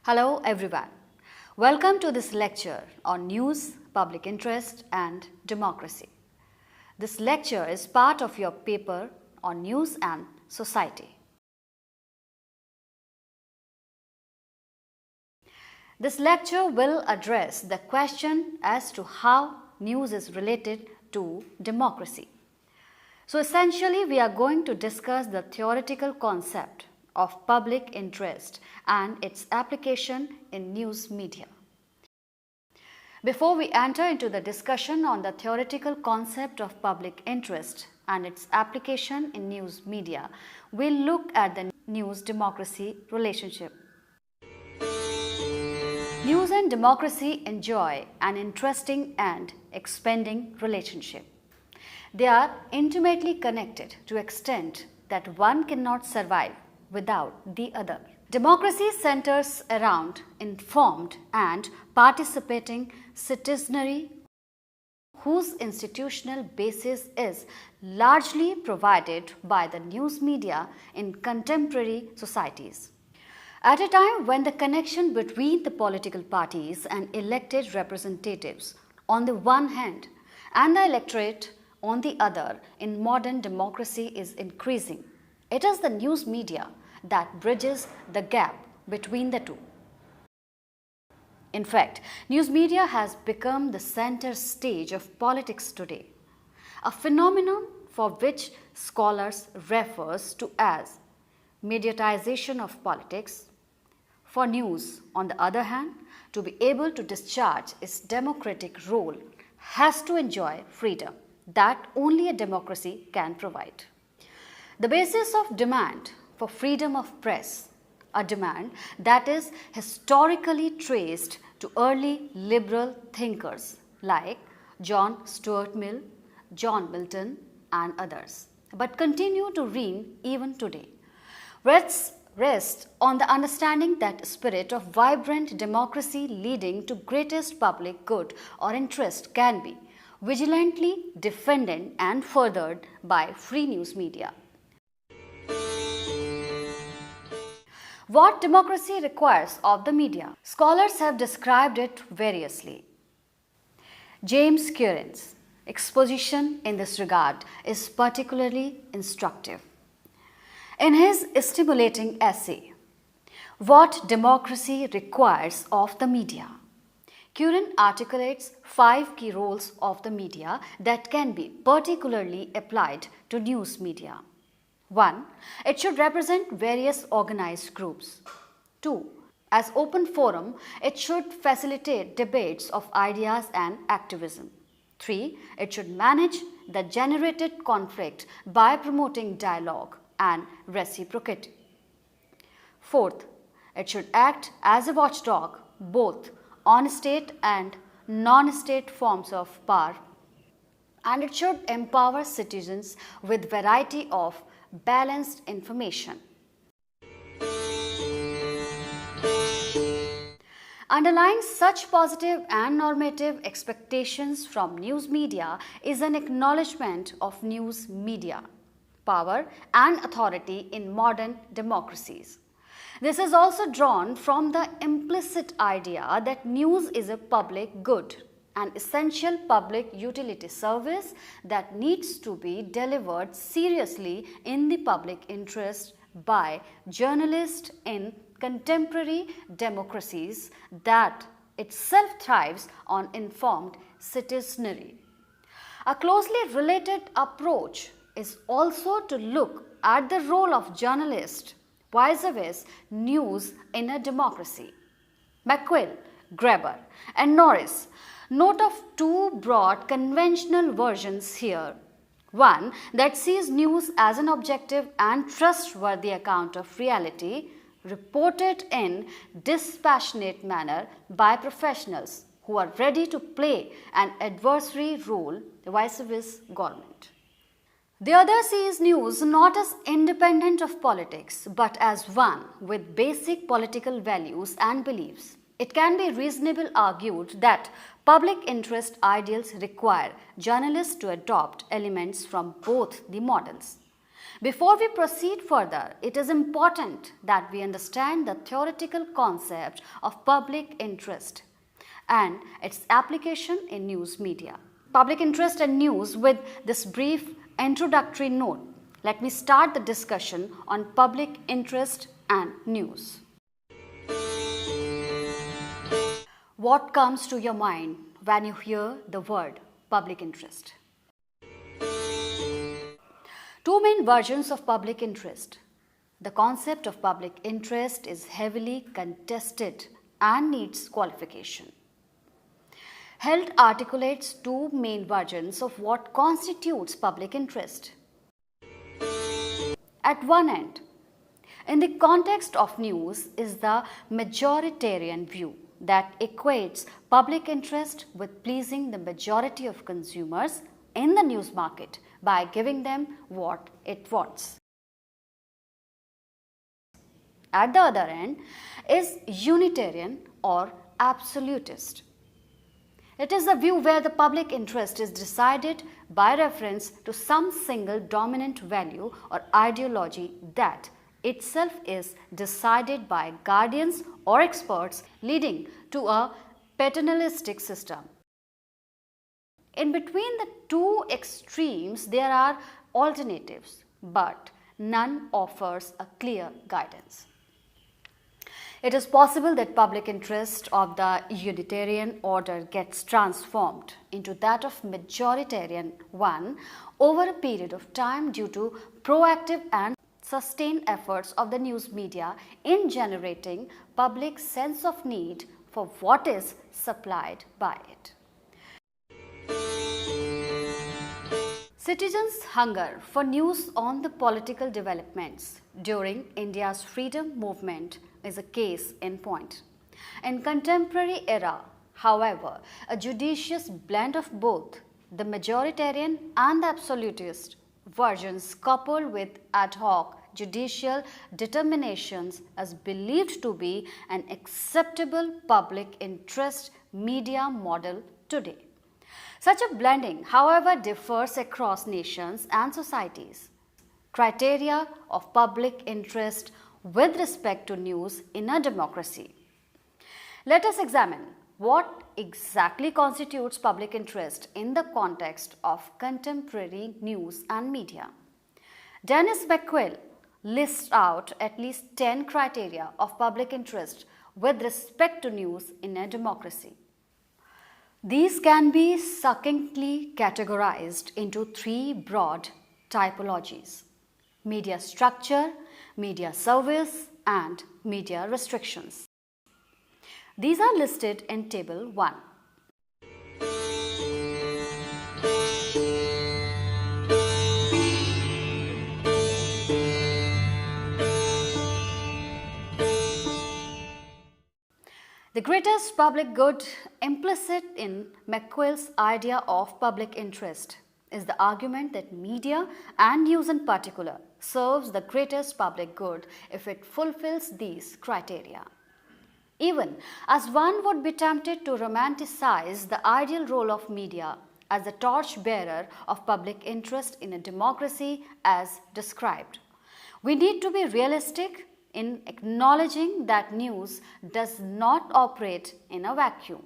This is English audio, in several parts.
Hello everyone. Welcome to this lecture on news, public interest and democracy. This lecture is part of your paper on news and society. This lecture will address the question as to how news is related to democracy. So essentially we are going to discuss the theoretical concept of public interest and its application in news media. Before we enter into the discussion on the theoretical concept of public interest and its application in news media, we'll look at the news-democracy relationship. News and democracy enjoy an interesting and expanding relationship. They are intimately connected to an extent that one cannot survive without the other. Democracy centers around informed and participating citizenry whose institutional basis is largely provided by the news media in contemporary societies. At a time when the connection between the political parties and elected representatives on the one hand and the electorate on the other in modern democracy is increasing, it is the news media that bridges the gap between the two. In fact, news media has become the center stage of politics today, a phenomenon for which scholars refers to as mediatization of politics. For news, on the other hand, to be able to discharge its democratic role has to enjoy freedom that only a democracy can provide. The basis of demand for freedom of press, a demand that is historically traced to early liberal thinkers like John Stuart Mill, John Milton and others, but continue to reign even today. Rests on the understanding that spirit of vibrant democracy leading to greatest public good or interest can be vigilantly defended and furthered by free news media. What democracy requires of the media? Scholars have described it variously. James Curran's exposition in this regard is particularly instructive. In his stimulating essay, What Democracy Requires of the Media, Curran articulates 5 key roles of the media that can be particularly applied to news media. 1. It should represent various organized groups. 2. As open forum, it should facilitate debates of ideas and activism. 3. It should manage the generated conflict by promoting dialogue and reciprocity. 4th, it should act as a watchdog both on state and non-state forms of power, and it should empower citizens with variety of balanced information. Underlying such positive and normative expectations from news media is an acknowledgement of news media power and authority in modern democracies. This is also drawn from the implicit idea that news is a public good, an essential public utility service that needs to be delivered seriously in the public interest by journalists in contemporary democracies that itself thrives on informed citizenry. A closely related approach is also to look at the role of journalist vis-a-vis news in a democracy. McQuill, Graeber and Norris note of 2 broad conventional versions here. One that sees news as an objective and trustworthy account of reality reported in dispassionate manner by professionals who are ready to play an adversary role vis-a-vis government. The other sees news not as independent of politics, but as one with basic political values and beliefs. It can be reasonably argued that public interest ideals require journalists to adopt elements from both the models. Before we proceed further, it is important that we understand the theoretical concept of public interest and its application in news media. Public interest and news. With this brief introductory note, let me start the discussion on public interest and news. What comes to your mind when you hear the word public interest? Two main versions of public interest. The concept of public interest is heavily contested and needs qualification. Held articulates two main versions of what constitutes public interest. At one end, in the context of news, is the majoritarian view that equates public interest with pleasing the majority of consumers in the news market by giving them what it wants. At the other end is unitarian or absolutist. It is a view where the public interest is decided by reference to some single dominant value or ideology that itself is decided by guardians or experts, leading to a paternalistic system. In between the two extremes, there are alternatives, but none offers a clear guidance. It is possible that public interest of the unitarian order gets transformed into that of majoritarian one over a period of time due to proactive and sustained efforts of the news media in generating public sense of need for what is supplied by it. Citizens' hunger for news on the political developments during India's freedom movement is a case in point. In contemporary era, however, a judicious blend of both the majoritarian and the absolutist versions coupled with ad hoc judicial determinations is believed to be an acceptable public interest media model today. Such a blending, however, differs across nations and societies. Criteria of public interest with respect to news in a democracy. Let us examine what exactly constitutes public interest in the context of contemporary news and media. Dennis McQuill lists out at least 10 criteria of public interest with respect to news in a democracy. These can be succinctly categorized into three broad typologies: media structure, media service, and media restrictions. These are listed in Table 1. The greatest public good implicit in McQuill's idea of public interest is the argument that media and news in particular serves the greatest public good if it fulfills these criteria. Even as one would be tempted to romanticize the ideal role of media as the torchbearer of public interest in a democracy as described, we need to be realistic in acknowledging that news does not operate in a vacuum.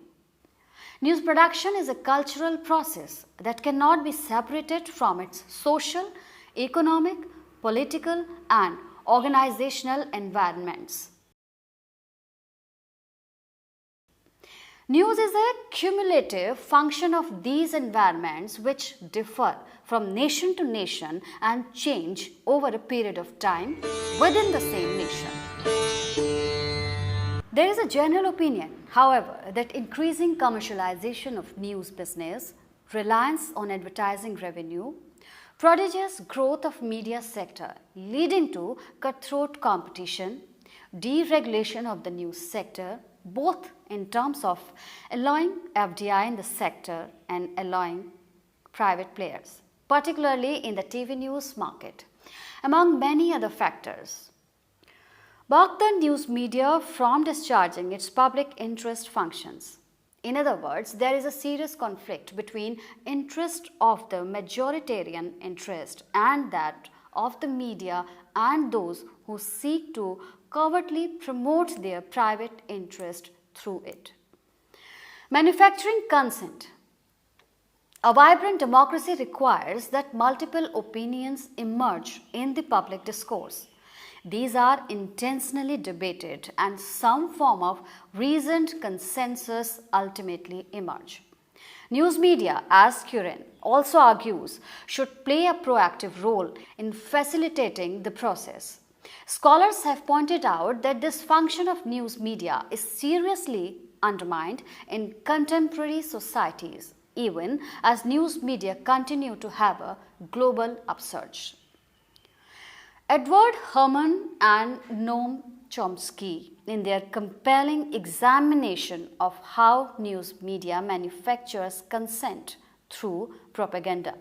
News production is a cultural process that cannot be separated from its social, economic, political, and organizational environments. News is a cumulative function of these environments which differ from nation to nation and change over a period of time within the same nation. There is a general opinion, however, that increasing commercialization of news business, reliance on advertising revenue, prodigious growth of media sector leading to cutthroat competition, deregulation of the news sector, both in terms of allowing FDI in the sector and allowing private players, particularly in the TV news market, among many other factors, block the news media from discharging its public interest functions. In other words, there is a serious conflict between interest of the majoritarian interest and that of the media and those who seek to covertly promote their private interest through it. Manufacturing consent. A vibrant democracy requires that multiple opinions emerge in the public discourse. These are intentionally debated and some form of reasoned consensus ultimately emerge. News media, as Curran also argues, should play a proactive role in facilitating the process. Scholars have pointed out that this function of news media is seriously undermined in contemporary societies, even as news media continue to have a global upsurge. Edward Herman and Noam Chomsky, in their compelling examination of how news media manufactures consent through propaganda,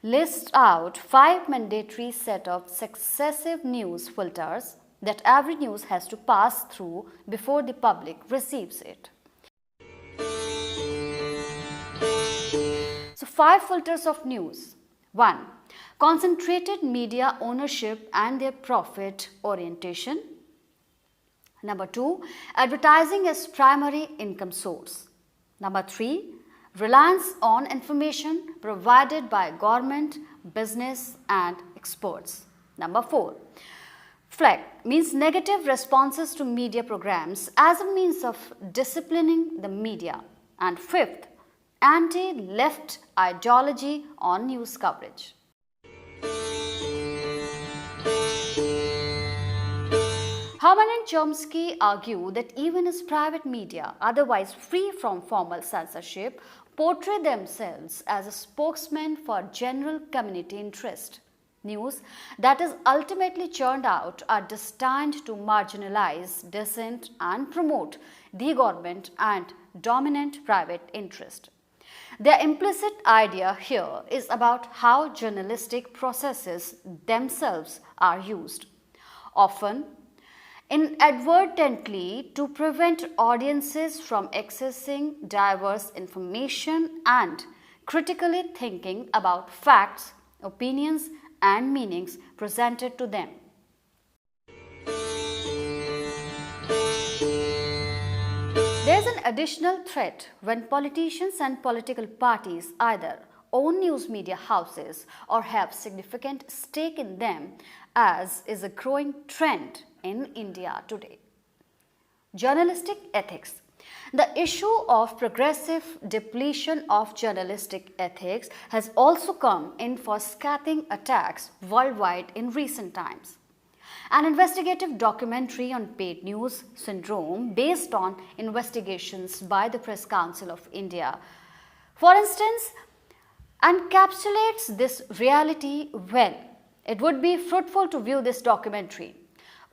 list out 5 mandatory set of successive news filters that every news has to pass through before the public receives it. So 5 filters of news. 1. Concentrated media ownership and their profit orientation. Number 2. Advertising as primary income source. Number 3. Reliance on information provided by government, business and experts. Number 4. FLEG means negative responses to media programs as a means of disciplining the media. And 5th, anti-left ideology on news coverage. Herman and Chomsky argue that even as private media, otherwise free from formal censorship, portray themselves as a spokesman for general community interest. News that is ultimately churned out are destined to marginalize, dissent and promote the government and dominant private interest. The implicit idea here is about how journalistic processes themselves are used, often inadvertently to prevent audiences from accessing diverse information and critically thinking about facts, opinions, and meanings presented to them. There is an additional threat when politicians and political parties either own news media houses or have significant stake in them, as is a growing trend in India today. Journalistic ethics. The issue of progressive depletion of journalistic ethics has also come in for scathing attacks worldwide in recent times. An investigative documentary on paid news syndrome based on investigations by the Press Council of India, for instance, encapsulates this reality well. It would be fruitful to view this documentary,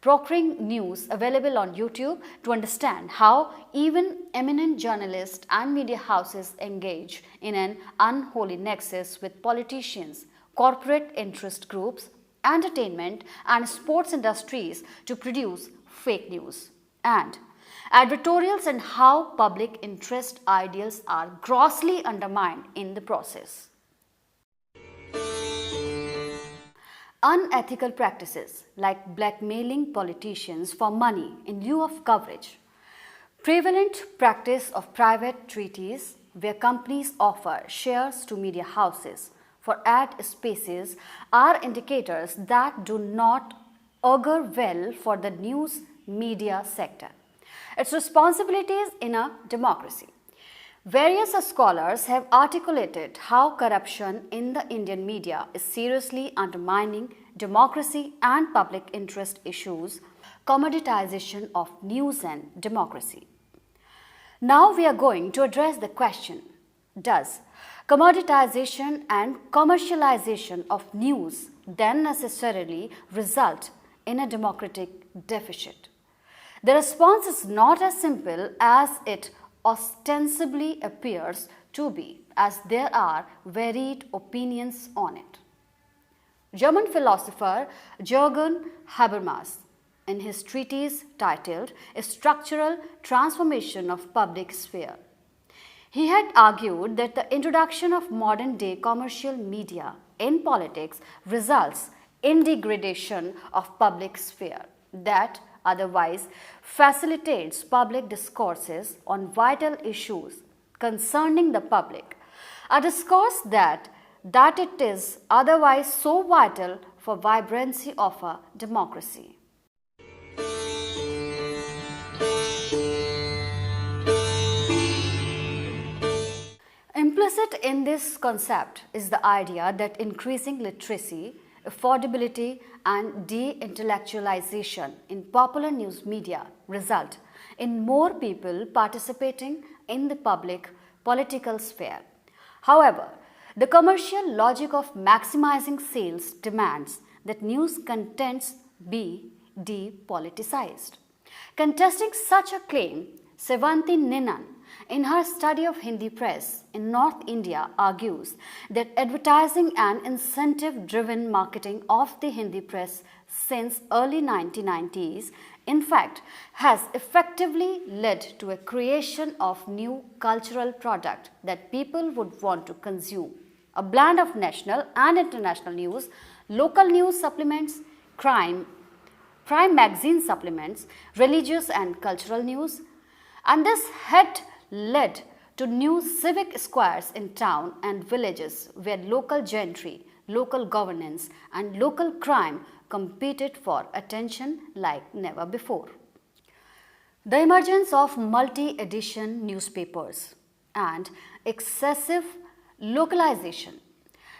Procuring News, available on YouTube, to understand how even eminent journalists and media houses engage in an unholy nexus with politicians, corporate interest groups, entertainment and sports industries to produce fake news, and advertorials, and how public interest ideals are grossly undermined in the process. Unethical practices like blackmailing politicians for money in lieu of coverage. Prevalent practice of private treaties where companies offer shares to media houses for ad spaces are indicators that do not augur well for the news media sector, its responsibilities in a democracy. Various scholars have articulated how corruption in the Indian media is seriously undermining democracy and public interest issues, commoditization of news and democracy. Now we are going to address the question, does commoditization and commercialization of news then necessarily result in a democratic deficit? The response is not as simple as it ostensibly appears to be, as there are varied opinions on it. German philosopher Jürgen Habermas, in his treatise titled A Structural Transformation of Public Sphere, he had argued that the introduction of modern-day commercial media in politics results degradation of public sphere that otherwise facilitates public discourses on vital issues concerning the public, a discourse that it is otherwise so vital for vibrancy of a democracy. Implicit in this concept is the idea that increasing literacy, affordability, and de-intellectualization in popular news media result in more people participating in the public political sphere. However, the commercial logic of maximizing sales demands that news contents be depoliticized. Contesting such a claim, Sevanti Ninan, in her study of Hindi press in North India, argues that advertising and incentive-driven marketing of the Hindi press since early 1990s, in fact, has effectively led to a creation of new cultural product that people would want to consume. A blend of national and international news, local news supplements, crime magazine supplements, religious and cultural news, and this had led to new civic squares in town and villages where local gentry, local governance, and local crime competed for attention like never before. The emergence of multi-edition newspapers and excessive localization,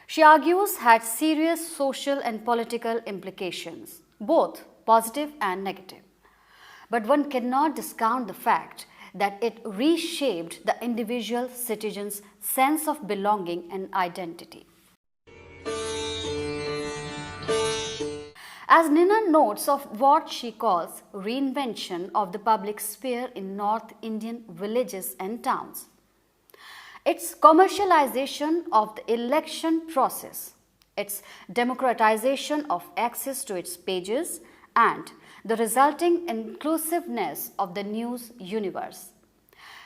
she argues, had serious social and political implications, both positive and negative. But one cannot discount the fact that it reshaped the individual citizen's sense of belonging and identity. As Nina notes of what she calls reinvention of the public sphere in North Indian villages and towns, its commercialization of the election process, its democratization of access to its pages, and the resulting inclusiveness of the news universe,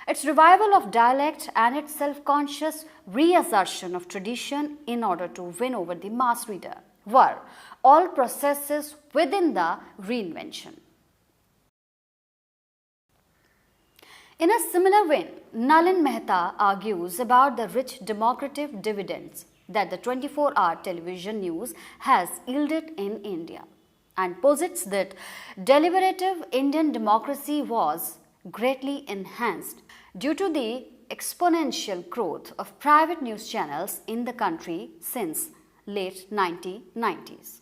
its revival of dialect and its self-conscious reassertion of tradition in order to win over the mass reader were all processes within the reinvention. In a similar vein, Nalin Mehta argues about the rich democratic dividends that the 24-hour television news has yielded in India, and posits that deliberative Indian democracy was greatly enhanced due to the exponential growth of private news channels in the country since late 1990s.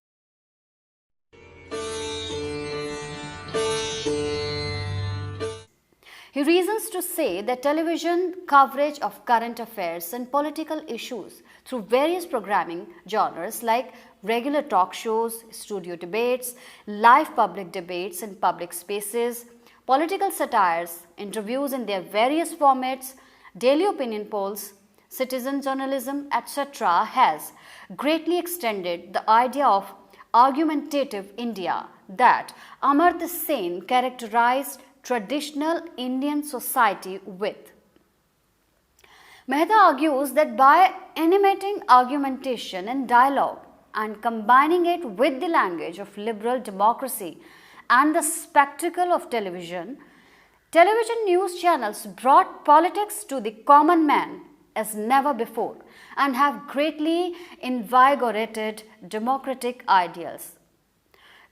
He reasons to say that television coverage of current affairs and political issues through various programming genres like regular talk shows, studio debates, live public debates in public spaces, political satires, interviews in their various formats, daily opinion polls, citizen journalism, etc. has greatly extended the idea of argumentative India that Amartya Sen characterized traditional Indian society with. Mehta argues that by animating argumentation and dialogue and combining it with the language of liberal democracy and the spectacle of television, television news channels brought politics to the common man as never before and have greatly invigorated democratic ideals.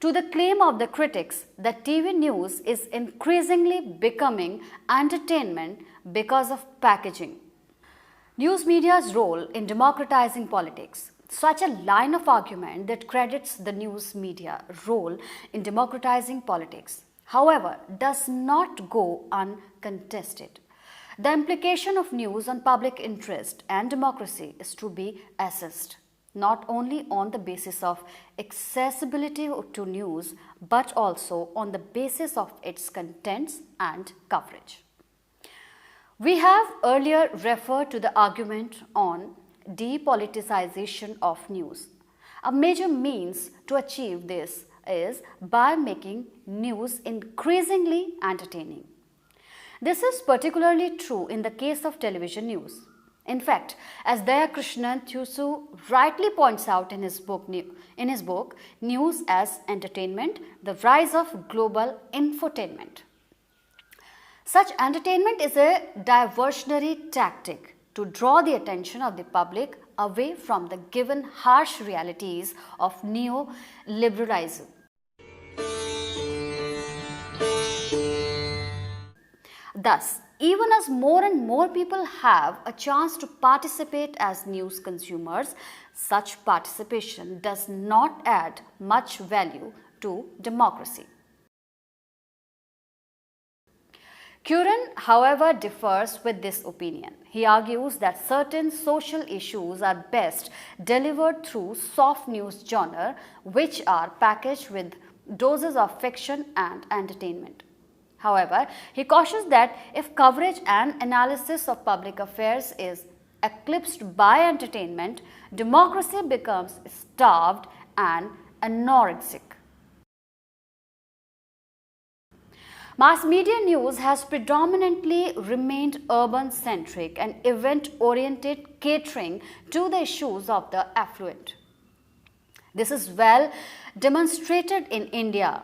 To the claim of the critics that TV news is increasingly becoming entertainment because of packaging, news media's role in democratizing politics, such a line of argument that credits the news media role in democratizing politics, however, does not go uncontested. The implication of news on public interest and democracy is to be assessed not only on the basis of accessibility to news, but also on the basis of its contents and coverage. We have earlier referred to the argument on depoliticization of news. A major means to achieve this is by making news increasingly entertaining. This is particularly true in the case of television news. In fact, as Dayakrishnan Thusu rightly points out in his book News as Entertainment, The Rise of Global Infotainment. Such entertainment is a diversionary tactic to draw the attention of the public away from the given harsh realities of neoliberalism. Thus, even as more and more people have a chance to participate as news consumers, such participation does not add much value to democracy. Curran, however, differs with this opinion. He argues that certain social issues are best delivered through soft news genre, which are packaged with doses of fiction and entertainment. However, he cautions that if coverage and analysis of public affairs is eclipsed by entertainment, democracy becomes starved and anorexic. Mass media news has predominantly remained urban-centric and event-oriented, catering to the issues of the affluent. This is well demonstrated in India.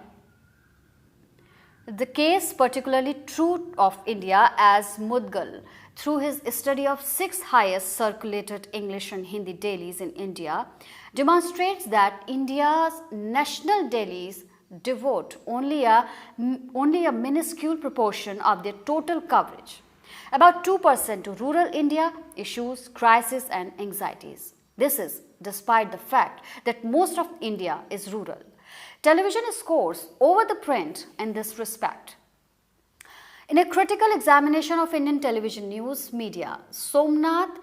The case particularly true of India, as Mudgal, through his study of 6 highest circulated English and Hindi dailies in India, demonstrates that India's national dailies devote only a minuscule proportion of their total coverage, about 2% to rural India issues, crises and anxieties. This is despite the fact that most of India is rural. Television scores over the print in this respect. In a critical examination of Indian television news media, Somnath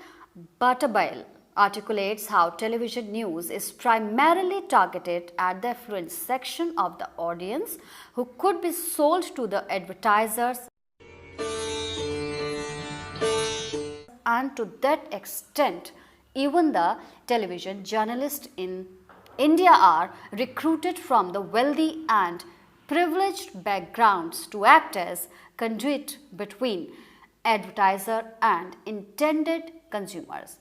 Bhattabai articulates how television news is primarily targeted at the affluent section of the audience who could be sold to the advertisers, and to that extent, even the television journalists in India are recruited from the wealthy and privileged backgrounds to act as conduit between advertiser and intended consumers.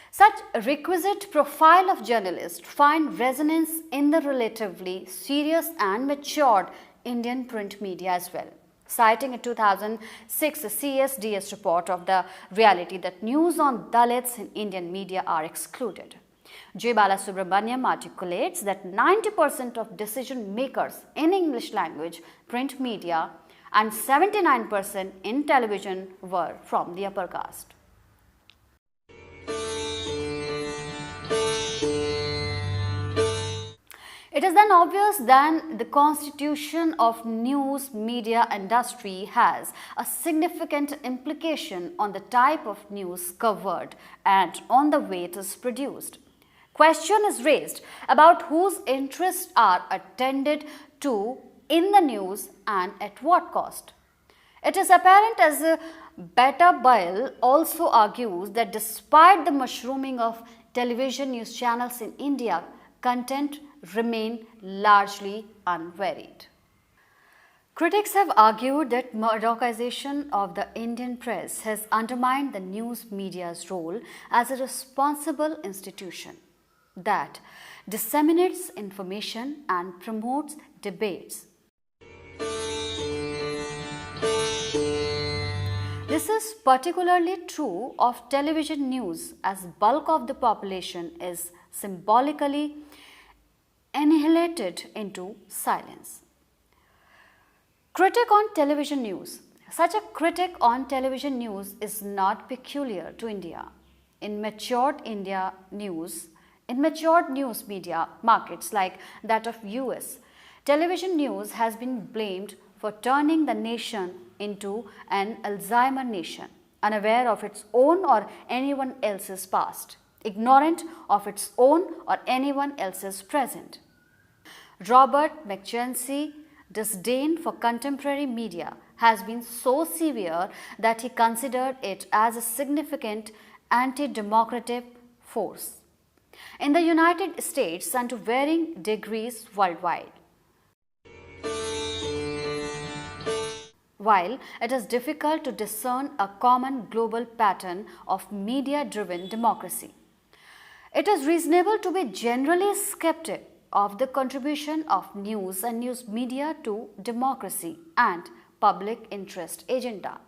Such requisite profile of journalists find resonance in the relatively serious and matured Indian print media as well, citing a 2006 CSDS report of the reality that news on Dalits in Indian media are excluded. J. Balasubramaniam articulates that 90% of decision makers in English language print media and 79% in television were from the upper caste. It is then obvious that the constitution of news media industry has a significant implication on the type of news covered and on the way it is produced. Question is raised about whose interests are attended to in the news and at what cost. It is apparent, as Bhattabai also argues, that despite the mushrooming of television news channels in India, content remain largely unvaried. Critics have argued that Murdochization of the Indian press has undermined the news media's role as a responsible institution that disseminates information and promotes debates. This is particularly true of television news, as bulk of the population is symbolically annihilated into silence. Critic on television news. Such a critic on television news is not peculiar to India. In matured news media markets like that of US, television news has been blamed for turning the nation into an Alzheimer nation, unaware of its own or anyone else's past, ignorant of its own or anyone else's present. Robert McKenzie disdain for contemporary media has been so severe that he considered it as a significant anti-democratic force in the United States and to varying degrees worldwide. while it is difficult to discern a common global pattern of media-driven democracy. It is reasonable to be generally skeptical of the contribution of news and news media to democracy and public interest agenda.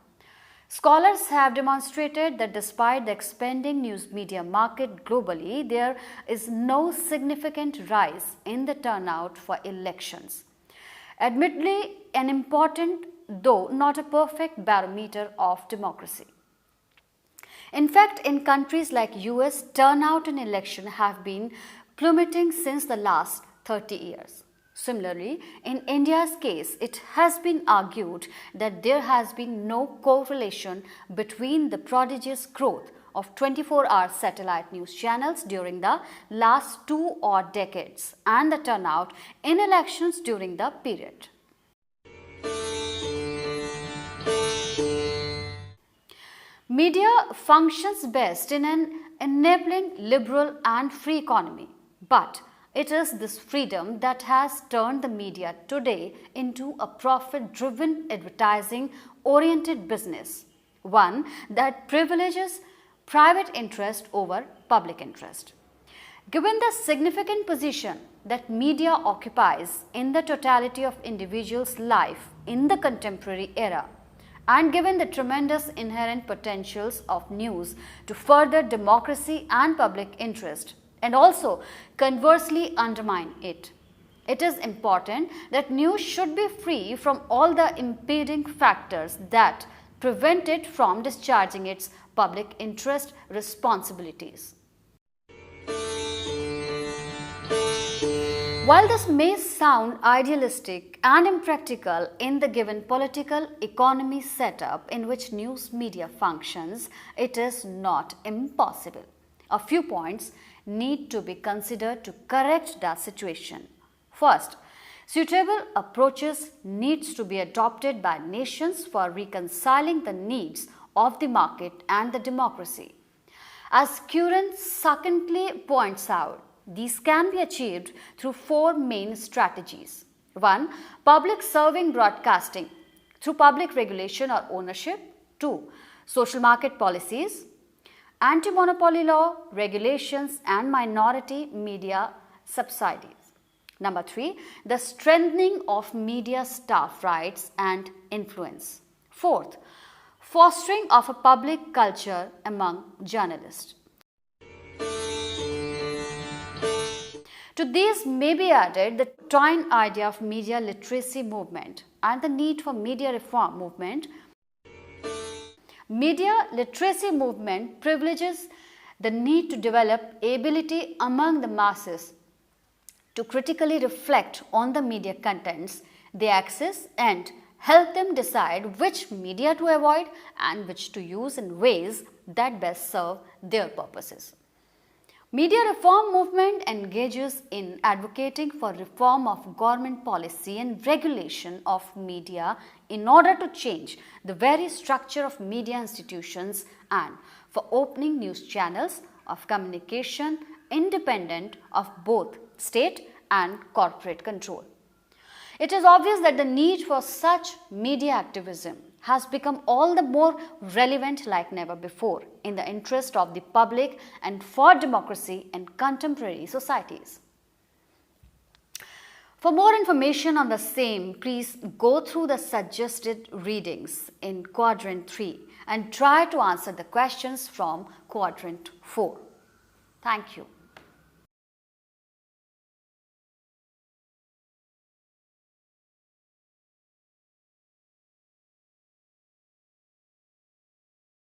Scholars have demonstrated that despite the expanding news media market globally, there is no significant rise in the turnout for elections. Admittedly, an important, though not a perfect barometer of democracy. In fact, in countries like US, turnout in election have been plummeting since the last 30 years. Similarly, in India's case, it has been argued that there has been no correlation between the prodigious growth of 24-hour satellite news channels during the last 2 odd decades and the turnout in elections during the period. Media functions best in an enabling liberal and free economy, but it is this freedom that has turned the media today into a profit-driven, advertising-oriented business, one that privileges private interest over public interest. Given the significant position that media occupies in the totality of individuals' life in the contemporary era, and given the tremendous inherent potentials of news to further democracy and public interest, and also conversely undermine it, it is important that news should be free from all the impeding factors that prevent it from discharging its public interest responsibilities. While this may sound idealistic and impractical in the given political economy setup in which news media functions, it is not impossible. A few points need to be considered to correct that situation. First, suitable approaches needs to be adopted by nations for reconciling the needs of the market and the democracy. As Curran succinctly points out, these can be achieved through 4 main strategies. 1. Public serving broadcasting through public regulation or ownership. 2. Social market policies, anti-monopoly law, regulations and minority media subsidies. Number 3. The strengthening of media staff rights and influence. 4th. Fostering of a public culture among journalists. To these may be added the twin idea of media literacy movement and the need for media reform movement. Media literacy movement privileges the need to develop ability among the masses to critically reflect on the media contents they access and help them decide which media to avoid and which to use in ways that best serve their purposes. Media reform movement engages in advocating for reform of government policy and regulation of media in order to change the very structure of media institutions and for opening news channels of communication independent of both state and corporate control. It is obvious that the need for such media activism has become all the more relevant like never before in the interest of the public and for democracy in contemporary societies. For more information on the same, please go through the suggested readings in Quadrant 3 and try to answer the questions from Quadrant 4. Thank you.